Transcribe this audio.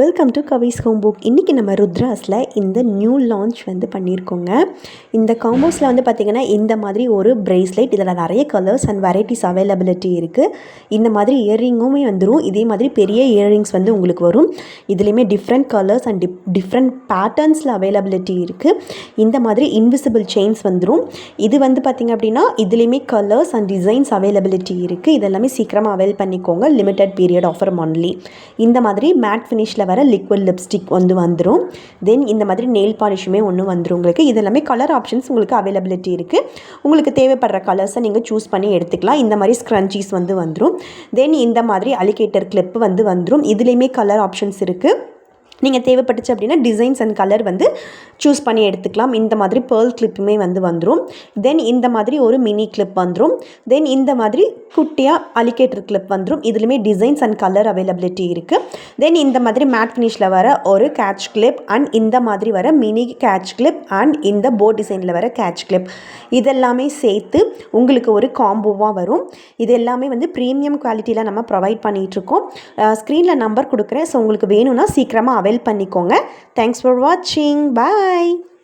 Welcome to Swiss home book. இன்றைக்கி நம்ம ருத்ராஸில் இந்த நியூ லான்ச் வந்து பண்ணியிருக்கோங்க. இந்த காம்போஸில் வந்து பார்த்திங்கன்னா இந்த மாதிரி ஒரு ப்ரேஸ்லெட், இதில் நிறைய கலர்ஸ் அண்ட் வெரைட்டிஸ் அவைலபிலிட்டி இருக்குது. இந்த மாதிரி இயர்ரிங்குமே வந்துடும். இதே மாதிரி பெரிய இயர்ரிங்ஸ் வந்து உங்களுக்கு வரும். இதுலேயுமே டிஃப்ரெண்ட் கலர்ஸ் அண்ட் டிஃப்ரெண்ட் பேட்டர்ன்ஸில் அவைலபிலிட்டி இருக்குது. இந்த மாதிரி இன்விசிபிள் செயின்ஸ் வந்துடும். இது வந்து பார்த்திங்க அப்படின்னா இதுலேயுமே கலர்ஸ் அண்ட் டிசைன்ஸ் அவைலபிலிட்டி இருக்குது. இதெல்லாமே சீக்கிரமாக அவைல் பண்ணிக்கோங்க. Limited period offer only. இந்த மாதிரி மேட் ஃபினிஷில் வர லிக்விட் லிப்ஸ்டிக் வந்து வந்துடும். தென் இந்த மாதிரி நெயில் பாலிஷுமே ஒன்று வந்துடும் உங்களுக்கு. இதெல்லாமே கலர் ஆப்ஷன்ஸ் உங்களுக்கு அவைலபிலிட்டி இருக்குது. உங்களுக்கு தேவைப்படுற கலர்ஸை நீங்கள் சூஸ் பண்ணி எடுத்துக்கலாம். இந்த மாதிரி ஸ்க்ரன்ச்சீஸ் வந்து வந்துடும். தென் இந்த மாதிரி அலிகேட்டர் கிளிப் வந்து வந்துடும். இதுலேயுமே கலர் ஆப்ஷன்ஸ் இருக்குது. நீங்கள் தேவைப்பட்டுச்சு அப்படின்னா டிசைன்ஸ் அண்ட் கலர் வந்து சூஸ் பண்ணி எடுத்துக்கலாம். இந்த மாதிரி பேர்ல் கிளிப்புமே வந்து வந்துடும். தென் இந்த மாதிரி ஒரு மினி கிளிப் வந்துடும். தென் இந்த மாதிரி குட்டியாக அலிகேட்டர் கிளிப் வந்துடும். இதுலேயுமே டிசைன்ஸ் அண்ட் கலர் அவைலபிலிட்டி இருக்குது. தென் இந்த மாதிரி மேட் ஃபினிஷில் வர ஒரு கேட்ச் கிளிப் அண்ட் இந்த மாதிரி வர மினி கேட்ச் கிளிப் அண்ட் இந்த போ டிசைனில் வர கேட்ச் கிளிப் இதெல்லாமே சேர்த்து உங்களுக்கு ஒரு காம்போவாக வரும். இது எல்லாமே வந்து ப்ரீமியம் குவாலிட்டியில் நம்ம ப்ரொவைட் பண்ணிகிட்ருக்கோம். ஸ்க்ரீனில் நம்பர் கொடுக்குறேன். ஸோ உங்களுக்கு வேணும்னா சீக்கிரமாக அவைல் பண்ணிக்கோங்க. தேங்க்ஸ் ஃபார் வாட்சிங். பாய்.